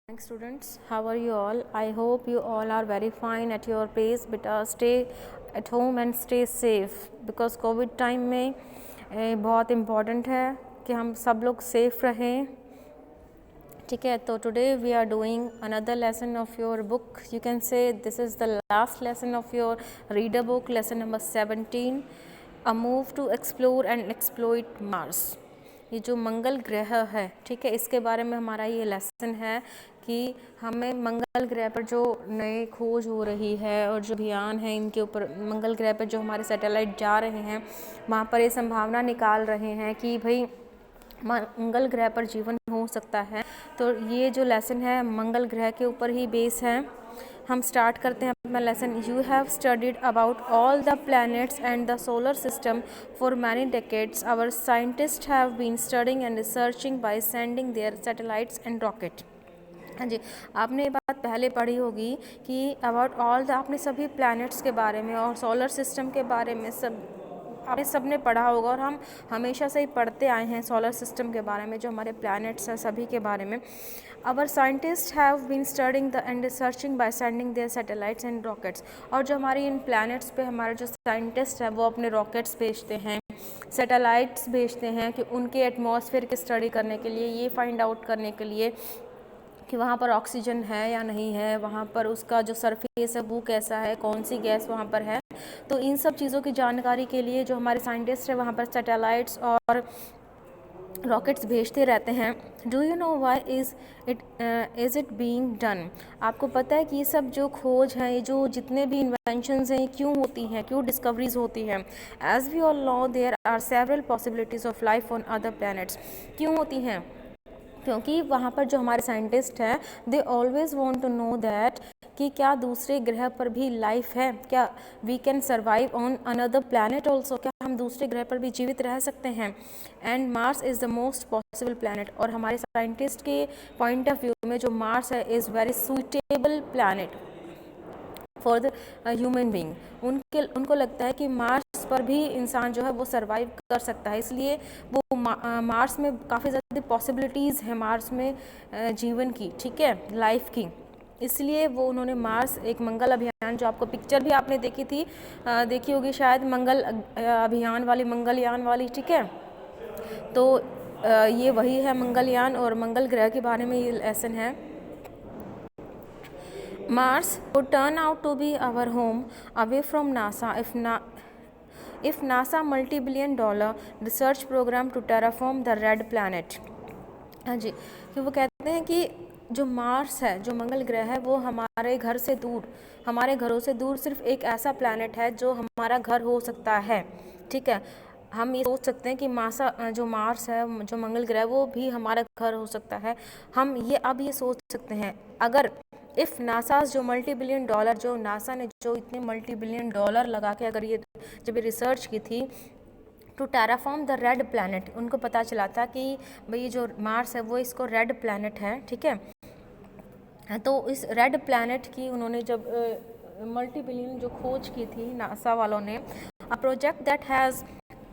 Thanks students, how are you all? I hope you all are very fine at your place, but stay at home and stay safe because Covid time में बहुत important है कि हम सब लोग safe रहें. ठीक है, तो today we are doing another lesson of your book. You can say this is the last lesson of your reader book, lesson number 17, a move to explore and exploit Mars. ये जो मंगल ग्रह है, ठीक है, इसके बारे में हमारा ये लेसन है कि हमें मंगल ग्रह पर जो नए खोज हो रही है और जो अभियान है इनके ऊपर, मंगल ग्रह पर जो हमारे सैटेलाइट जा रहे हैं वहाँ पर ये संभावना निकाल रहे हैं कि भाई मंगल ग्रह पर जीवन हो सकता है. तो ये जो लेसन है मंगल ग्रह के ऊपर ही बेस है. हम स्टार्ट करते हैं अपना lesson. You have studied about all the planets and the solar system for many decades. Our scientist have been studying and researching by sending their satellites and rocket. हाँ जी, आपने ये बात पहले पढ़ी होगी कि अबाउट ऑल द, आपने सभी प्लैनेट्स के बारे में और सोलर सिस्टम के बारे में आपने सबने पढ़ा होगा और हम हमेशा से ही पढ़ते आए हैं सोलर सिस्टम के बारे में, जो हमारे प्लैनेट्स हैं सभी के बारे में. Our scientist have been studying the and researching by sending their satellites and rockets. और जो हमारी इन प्लैनेट्स पे हमारे जो साइंटिस्ट हैं वो अपने रॉकेट्स भेजते हैं, सैटेलाइट्स भेजते हैं कि उनके एटमॉस्फेयर की स्टडी करने के लिए, ये फाइंड आउट करने के लिए कि वहाँ पर ऑक्सीजन है या नहीं है, वहाँ पर उसका जो सरफेस है वो कैसा है, कौन सी गैस वहाँ पर है. तो इन सब चीज़ों की जानकारी के लिए जो हमारे साइंटिस्ट हैं वहाँ पर सैटेलाइट्स और रॉकेट्स भेजते रहते हैं. Do you know why is it being done. आपको पता है कि ये सब जो खोज है, ये जो जितने भी इन्वेंशंस हैं, क्यों होती हैं, क्यों डिस्कवरीज होती हैं. As we all know there are several possibilities of life on other planets. क्यों होती हैं? क्योंकि वहाँ पर जो हमारे साइंटिस्ट हैं they always want to know that कि क्या दूसरे ग्रह पर भी लाइफ है, क्या we can survive on another planet also, क्या हम दूसरे ग्रह पर भी जीवित रह सकते हैं. And Mars is the most possible planet. और हमारे साइंटिस्ट के पॉइंट ऑफ व्यू में जो मार्स है is very suitable planet for the human being. उनको लगता है कि मार्स पर भी इंसान जो है वो सरवाइव कर सकता है. इसलिए वो मार्स में काफ़ी ज़्यादा पॉसिबिलिटीज़ हैं मार्स में जीवन की, ठीक है, लाइफ की. इसलिए वो उन्होंने मार्स, एक मंगल अभियान, जो आपको पिक्चर भी आपने देखी थी, देखी होगी शायद, मंगल अभियान वाली, मंगलयान वाली, ठीक है. तो ये वही है मंगलयान और मंगल ग्रह के बारे में ये लेसन है. Mars would turn out to be our home away from NASA if NASA multi-billion-dollar research program to terraform the red planet. हाँ जी, कि वो कहते हैं कि जो मार्स है, जो मंगल ग्रह है, वो हमारे घर से दूर, हमारे घरों से दूर सिर्फ एक ऐसा प्लैनेट है जो हमारा घर हो सकता है. ठीक है, हम ये सोच सकते हैं कि जो मार्स है, जो मंगल ग्रह, वो भी हमारा घर हो सकता है. हम ये सोच सकते हैं अगर इफ़ नासा जो $multi-billion, जो नासा ने जो इतने $multi-billion लगा के अगर ये जब ये रिसर्च की थी to terraform the red planet, उनको पता चला था कि भाई जो मार्स है वो इसको रेड प्लैनेट है, ठीक है. तो इस रेड प्लैनेट की उन्होंने जब $multi-billion जो खोज की थी नासा वालों ने, a project that has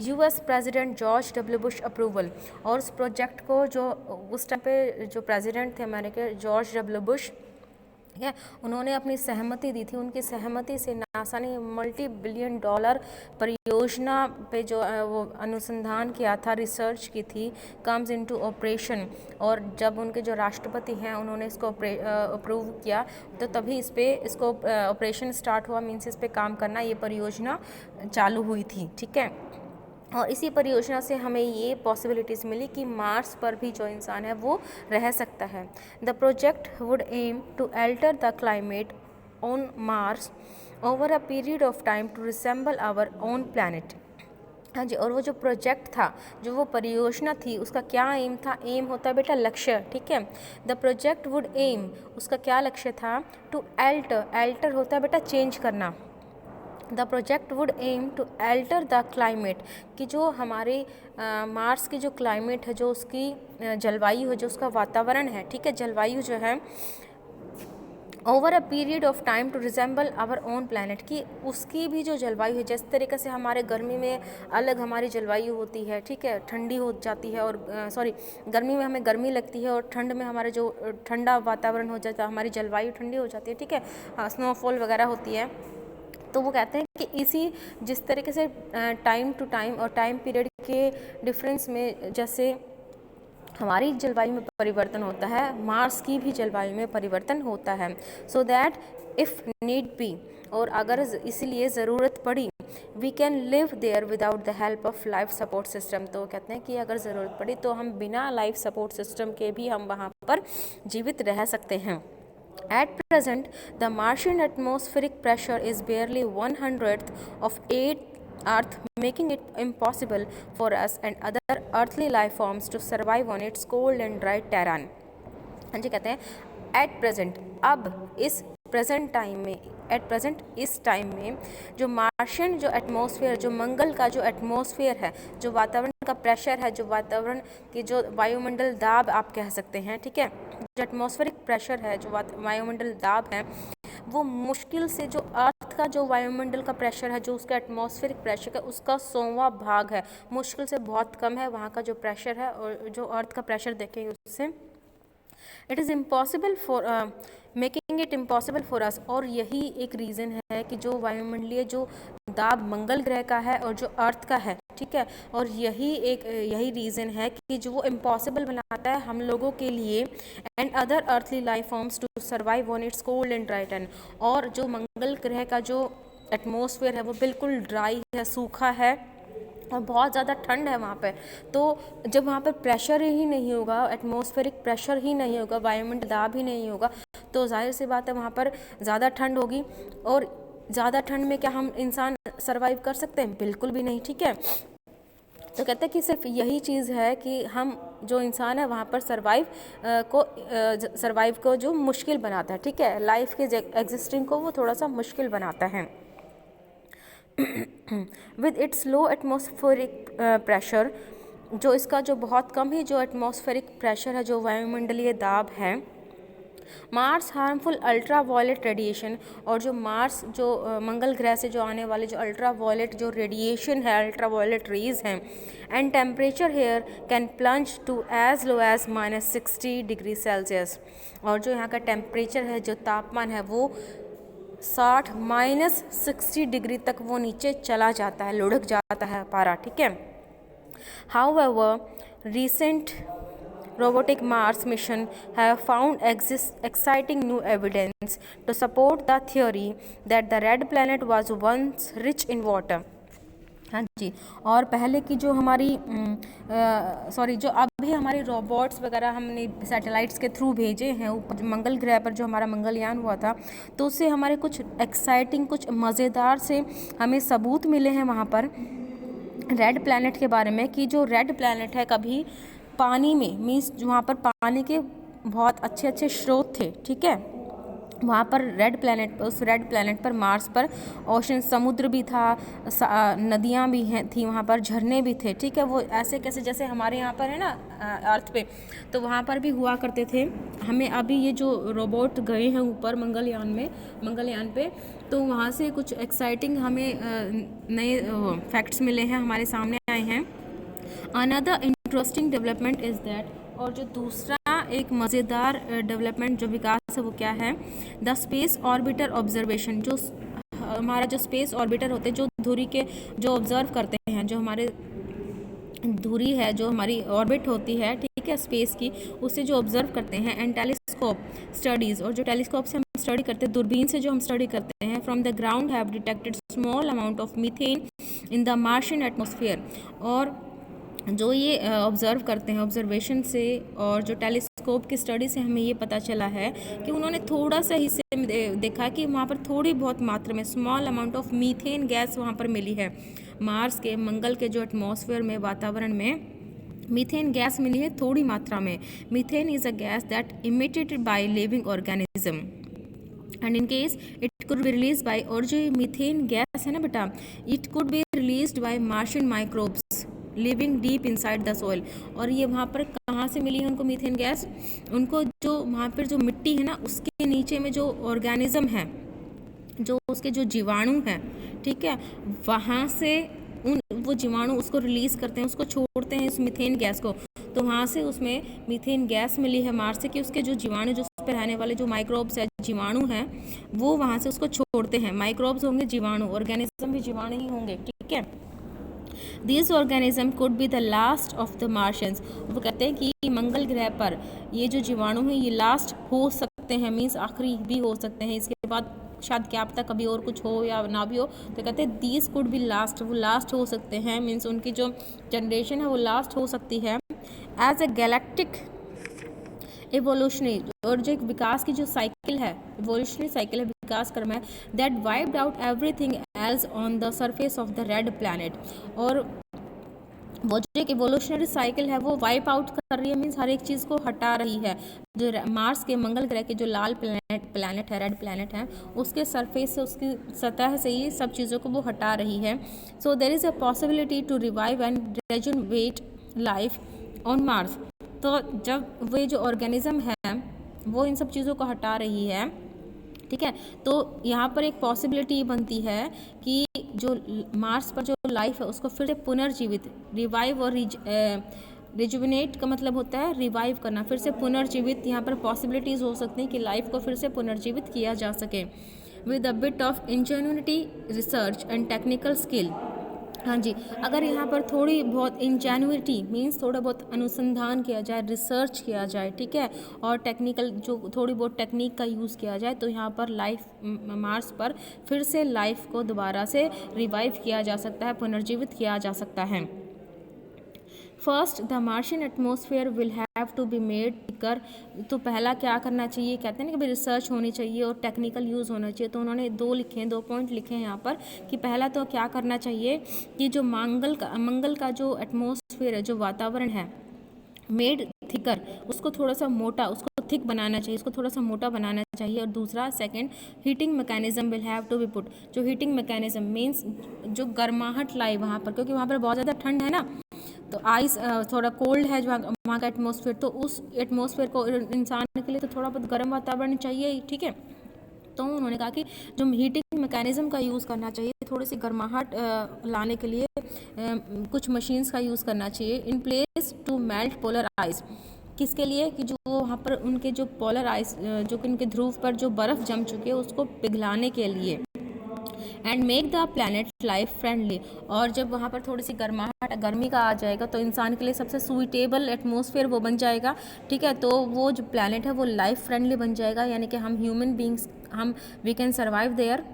US president George W Bush approval. और उस प्रोजेक्ट को जो उस टाइम पे जो प्रेसिडेंट थे अमेरिका, जॉर्ज डब्ल्यू बुश, ठीक है, उन्होंने अपनी सहमति दी थी. उनकी सहमति से नासा ने $multi-billion परियोजना पे जो वो अनुसंधान किया था, रिसर्च की थी, कम्स इनटू ऑपरेशन. और जब उनके जो राष्ट्रपति हैं उन्होंने इसको अप्रूव किया तो तभी इसको ऑपरेशन स्टार्ट हुआ, मीन्स इस पे काम करना, ये परियोजना चालू हुई थी, ठीक है. और इसी परियोजना से हमें ये पॉसिबिलिटीज़ मिली कि मार्स पर भी जो इंसान है वो रह सकता है. The project would aim to alter the climate on Mars over a period of time to resemble our own planet. हाँ जी, और वो जो प्रोजेक्ट था, जो वो परियोजना थी, उसका क्या एम था? एम होता है बेटा लक्ष्य, ठीक है. द प्रोजेक्ट वुड एम, उसका क्या लक्ष्य था? टू अल्टर होता है बेटा चेंज करना. The project would aim to alter the climate, कि जो हमारे मार्स की जो क्लाइमेट है, जो उसकी जलवायु है, जो उसका वातावरण है, ठीक है, जलवायु जो है, over a period of time to resemble our own planet, कि उसकी भी जो जलवायु है, जिस तरीके से हमारे गर्मी में अलग हमारी जलवायु होती है, ठीक है, ठंडी हो जाती है, और गर्मी में हमें गर्मी लगती है और ठंड में हमारे जो ठंडा वातावरण हो जाता है, हमारी जलवायु ठंडी हो जाती है, ठीक है, स्नोफॉल वगैरह होती है। तो वो कहते हैं कि इसी जिस तरीके से टाइम टू टाइम और टाइम पीरियड के डिफरेंस में जैसे हमारी जलवायु में परिवर्तन होता है, मार्स की भी जलवायु में परिवर्तन होता है। So that if need be, और अगर इसीलिए ज़रूरत पड़ी, we can live there without the help of life support system. तो कहते हैं कि अगर ज़रूरत पड़ी तो हम बिना लाइफ सपोर्ट सिस्टम के भी हम वहाँ पर जीवित रह सकते हैं। At present, the Martian atmospheric pressure is barely 1/100th of Earth, making it impossible for us and other earthly life forms to survive on its cold and dry terrain. हाँ जी, कहते हैं एट प्रेजेंट, अब इस present time में, at present इस time में जो Martian जो एटमॉस्फेयर, जो मंगल का जो एटमॉस्फेयर है, जो वातावरण का प्रेशर है, जो वातावरण की जो वायुमंडल दाब आप कह सकते हैं, ठीक है, जो एटमॉस्फेरिक प्रेशर है, जो वायुमंडल दाब है, वो मुश्किल से जो अर्थ का जो वायुमंडल का प्रेशर है, जो उसका एटमॉस्फेरिक प्रेशर है, उसका 100वां भाग है, मुश्किल से बहुत कम है वहाँ का जो प्रेशर है, और जो अर्थ का प्रेशर देखेंगे उससे it is impossible for making it impossible for us. और यही एक रीज़न है कि जो वायुमंडलीय जो दाब मंगल ग्रह का है और जो अर्थ का है, ठीक है, और यही रीज़न है कि जो वो इम्पॉसिबल बनाता है हम लोगों के लिए and other earthly life forms to survive on its cold and dry ton. और जो मंगल ग्रह का जो एटमॉस्फेयर है वो बिल्कुल ड्राई है, सूखा है, और बहुत ज़्यादा ठंड है वहाँ पर। तो जब वहाँ पर प्रेशर ही नहीं होगा, एटमॉस्फेरिक प्रेशर ही नहीं होगा, वायुमंडल दाब ही नहीं होगा, तो जाहिर सी बात है वहाँ पर ज़्यादा ठंड होगी। और ज़्यादा ठंड में क्या हम इंसान सरवाइव कर सकते हैं? बिल्कुल भी नहीं, ठीक है। तो कहते हैं कि सिर्फ यही चीज़ है कि हम जो इंसान है वहाँ पर सरवाइव को जो मुश्किल बनाता है, ठीक है, लाइफ के एग्जिस्टिंग को वो थोड़ा सा मुश्किल बनाता है। With its low atmospheric pressure, जो इसका जो बहुत कम ही जो एटमॉस्फेरिक प्रेशर है, जो वायुमंडलीय दाब है, Mars harmful ultraviolet radiation, और जो मार्स जो मंगल ग्रह से जो आने वाले जो अल्ट्रा वायलेट जो रेडिएशन है, अल्ट्रा वायलेट रेज हैं, and temperature here can plunge to as low as -60 degree Celsius. और जो यहाँ का टेम्परेचर है, जो तापमान है, वो 60 डिग्री तक वो नीचे चला जाता है, लुढ़क जाता है पारा, ठीक है। However recent robotic Mars mission have found exciting new evidence to support the theory that the red planet was once rich in water. हाँ जी, और पहले की जो हमारी जो अभी हमारे रोबोट्स वगैरह हमने सैटेलाइट्स के थ्रू भेजे हैं ऊपर मंगल ग्रह पर, जो हमारा मंगलयान हुआ था, तो उससे हमारे कुछ एक्साइटिंग, कुछ मज़ेदार से हमें सबूत मिले हैं वहाँ पर रेड प्लैनेट के बारे में, कि जो रेड प्लैनेट है कभी पानी में, मीन्स वहाँ पर पानी के बहुत अच्छे अच्छे स्रोत थे, ठीक है, वहाँ पर उस रेड प्लैनेट पर, मार्स पर ओशन, समुद्र भी था, नदियाँ भी हैं थी वहाँ पर, झरने भी थे, ठीक है। वो ऐसे कैसे जैसे हमारे यहाँ पर है ना अर्थ पे, तो वहाँ पर भी हुआ करते थे। हमें अभी ये जो रोबोट गए हैं ऊपर मंगलयान पे, तो वहाँ से कुछ एक्साइटिंग हमें नए फैक्ट्स मिले हैं, हमारे सामने आए हैं। Another interesting development is that, और जो दूसरा एक मज़ेदार डेवलपमेंट जो विकास है वो क्या है, द स्पेस ऑर्बिटर ऑब्जर्वेशन। जो हमारा जो स्पेस ऑर्बिटर होते हैं, जो धुरी के जो ऑब्जर्व करते हैं, जो हमारे धुरी है, जो हमारी ऑर्बिट होती है, ठीक है, स्पेस की, उससे जो ऑब्जर्व करते हैं, एंड टेलीस्कोप स्टडीज़, और जो टेलीस्कोप से हम स्टडी करते हैं, दूरबीन से जो हम स्टडी करते हैं, from the ground have detected small amount of methane in the Martian atmosphere. और जो ये ऑब्ज़र्व करते हैं, ऑब्जर्वेशन से और जो टेलीस्कोप की स्टडी से हमें ये पता चला है कि उन्होंने थोड़ा सा हिस्से में देखा कि वहाँ पर थोड़ी बहुत मात्रा में small amount of methane gas वहाँ पर मिली है। मार्स के, मंगल के जो एटमॉस्फेयर में, वातावरण में मीथेन गैस मिली है थोड़ी मात्रा में। Methane is a gas that emitted by living organism and in case it could be release by, और जो मीथेन गैस है ना बेटा, it could be released by Martian microbes, living deep inside the soil. और ये वहाँ पर कहाँ से मिली है उनको मीथेन गैस? उनको जो वहाँ पर जो मिट्टी है ना उसके नीचे में जो ऑर्गेनिज्म है, जो उसके जो जीवाणु हैं, ठीक है, वहाँ से वो जीवाणु उसको रिलीज़ करते हैं, उसको छोड़ते हैं इस मीथेन गैस को। तो वहाँ से उसमें मीथेन गैस मिली है मार्स से कि उसके जो जीवाणु, जो उस पर रहने वाले जो माइक्रोब्स है, जीवाणु हैं, वो वहाँ से उसको छोड़ते हैं। माइक्रोब्स होंगे जीवाणु, ऑर्गेनिज्म भी जीवाणु ही होंगे, ठीक है। These organism could be the last of the Martians। वो कहते हैं कि मंगल ग्रह पर ये जो जीवाणु हैं ये लास्ट हो सकते हैं, मीन्स आखिरी भी हो सकते हैं, इसके बाद शायद क्या पता कभी और कुछ हो या ना भी हो। तो कहते हैं दीज कुड बी लास्ट, वो लास्ट हो सकते हैं, मीन्स उनकी जो जनरेशन है वो लास्ट हो सकती है एज ए गैलेक्टिक एवोल्यूशनरी। और जो एक विकास की जो साइकिल है, एवोल्यूशनरी साइकिल है, विकास क्रम है, that wiped out everything else on the surface of the red planet. और वो जो एक एवोल्यूशनरी साइकिल है वो वाइप आउट कर रही है, मीन्स हर एक चीज़ को हटा रही है। जो मार्स के, मंगल ग्रह के जो लाल प्लैनेट है, रेड प्लैनेट है, उसके सरफेस से, उसकी सतह से ही सब चीज़ों को वो हटा रही है। So there is a possibility to revive and rejuvenate life on Mars. तो जब वे जो ऑर्गेनिज्म है वो इन सब चीज़ों को हटा रही है, ठीक है, तो यहाँ पर एक पॉसिबिलिटी बनती है कि जो मार्स पर जो लाइफ है उसको फिर से पुनर्जीवित, रिवाइव और रिजुविनेट का मतलब होता है रिवाइव करना, फिर से पुनर्जीवित। यहाँ पर पॉसिबिलिटीज़ हो सकती हैं कि लाइफ को फिर से पुनर्जीवित किया जा सके with a bit of ingenuity, research and technical skill. हाँ जी, अगर यहाँ पर थोड़ी बहुत इंजेन्युइटी मीन्स थोड़ा बहुत अनुसंधान किया जाए, रिसर्च किया जाए, ठीक है, और टेक्निकल जो थोड़ी बहुत टेक्निक का यूज़ किया जाए, तो यहाँ पर लाइफ, मार्स पर फिर से लाइफ को दोबारा से रिवाइव किया जा सकता है, पुनर्जीवित किया जा सकता है। First the Martian atmosphere will have to be made thicker. तो पहला क्या करना चाहिए, कहते हैं ना कि रिसर्च होनी चाहिए और टेक्निकल यूज़ होना चाहिए। तो उन्होंने दो पॉइंट लिखे हैं यहाँ पर कि पहला तो क्या करना चाहिए कि जो मंगल का जो एटमॉस्फेयर है, जो वातावरण है, मेड थिकर, उसको थोड़ा सा मोटा, उसको थिक बनाना चाहिए, उसको थोड़ा सा मोटा बनाना चाहिए। और दूसरा second, heating mechanism will have to be put. जो हीटिंग मैकेनिज्म मीन्स जो गर्माहट लाए वहाँ पर, क्योंकि वहाँ पर बहुत ज़्यादा ठंड है ना, तो आइस थोड़ा कोल्ड है जो वहाँ का एटमॉस्फेयर, तो उस एटमॉस्फेयर को इंसान के लिए तो थोड़ा बहुत गर्म वातावरण चाहिए, ठीक है। तो उन्होंने कहा कि जो हीटिंग मैकेनिज्म का यूज़ करना चाहिए, थोड़ी सी गर्माहट लाने के लिए कुछ मशीन्स का यूज़ करना चाहिए in place to melt polar ice. किसके लिए कि जो वहाँ पर उनके जो पोलर आइस, जो कि उनके ध्रुव पर जो बर्फ़ जम चुकी है उसको पिघलाने के लिए, and make the planet life friendly. और जब वहाँ पर थोड़ी सी गर्मी का आ जाएगा तो इंसान के लिए सबसे सुइटेबल एटमॉस्फेयर वो बन जाएगा, ठीक है। तो वो जो प्लैनेट है वो लाइफ फ्रेंडली बन जाएगा, यानी कि हम human beings, we can survive there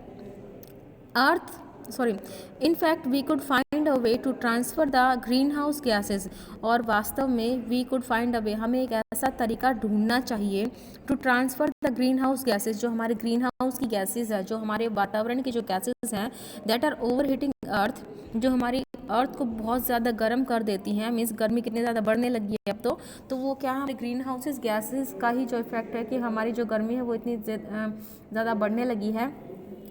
earth, sorry, in fact we could find a way to transfer the greenhouse gases. और वास्तव में we could find a way, हमें एक ऐसा तरीका ढूंढना चाहिए to transfer the greenhouse gases, जो हमारे ग्रीन हाउस की गैसेज है, जो हमारे वातावरण की जो गैसेज हैं, दैट आर ओवर हीटिंग अर्थ, जो हमारी अर्थ को बहुत ज़्यादा गर्म कर देती हैं, मीन्स गर्मी कितनी ज़्यादा बढ़ने लगी है अब तो वो क्या हमारे ग्रीन हाउसेज गैसेज का ही जो इफेक्ट है कि हमारी जो गर्मी है वो इतनी ज़्यादा बढ़ने लगी है।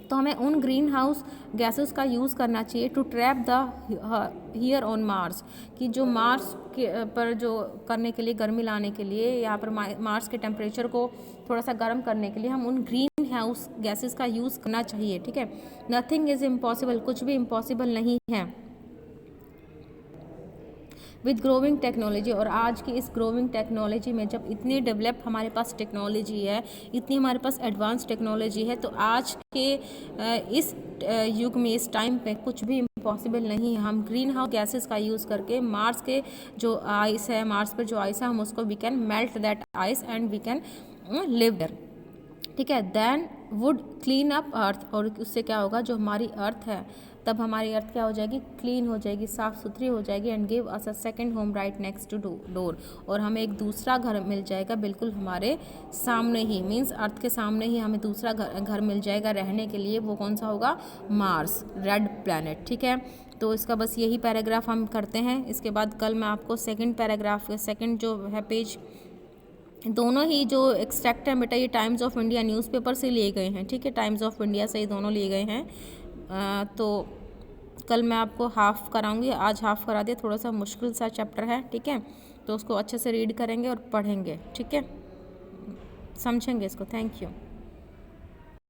तो हमें उन ग्रीन हाउस गैसेस का यूज़ करना चाहिए to trap the here on Mars, कि जो मार्स के पर जो करने के लिए, गर्मी लाने के लिए, यहाँ पर मार्स के टेम्परेचर को थोड़ा सा गर्म करने के लिए हम उन ग्रीन हाउस गैसेस का यूज़ करना चाहिए, ठीक है। नथिंग इज़ इम्पॉसिबल, कुछ भी इम्पॉसिबल नहीं है विद ग्रोविंग टेक्नोलॉजी। और आज की इस ग्रोविंग टेक्नोलॉजी में जब इतनी डेवलप हमारे पास टेक्नोलॉजी है, इतनी हमारे पास एडवांस टेक्नोलॉजी है, तो आज के इस युग में, इस टाइम पे कुछ भी इम्पॉसिबल नहीं है। हम ग्रीन हाउस गैसेस का यूज़ करके मार्स के जो आइस है, मार्स पर जो आइस है, हम उसको we can melt that ice and we can live there, ठीक है। Then would clean up earth, और उससे क्या होगा, जो हमारी अर्थ है, तब हमारी अर्थ क्या हो जाएगी, क्लीन हो जाएगी, साफ़ सुथरी हो जाएगी, and give us a second home right next to door. और हमें एक दूसरा घर मिल जाएगा बिल्कुल हमारे सामने ही, मीन्स अर्थ के सामने ही हमें दूसरा घर मिल जाएगा रहने के लिए। वो कौन सा होगा, मार्स, रेड प्लैनेट, ठीक है। तो इसका बस यही पैराग्राफ हम करते हैं। इसके बाद कल मैं आपको सेकेंड पैराग्राफ, सेकेंड जो है पेज, दोनों ही जो एक्सट्रैक्ट है बेटा ये टाइम्स ऑफ इंडिया न्यूज़पेपर से लिए गए हैं, ठीक है, टाइम्स ऑफ इंडिया से ये दोनों लिए गए हैं। तो कल मैं आपको हाफ़ कराऊंगी, आज हाफ़ करा दिया, थोड़ा सा मुश्किल सा चैप्टर है, ठीक है। तो उसको अच्छे से रीड करेंगे और पढ़ेंगे, ठीक है, समझेंगे इसको। Thank you.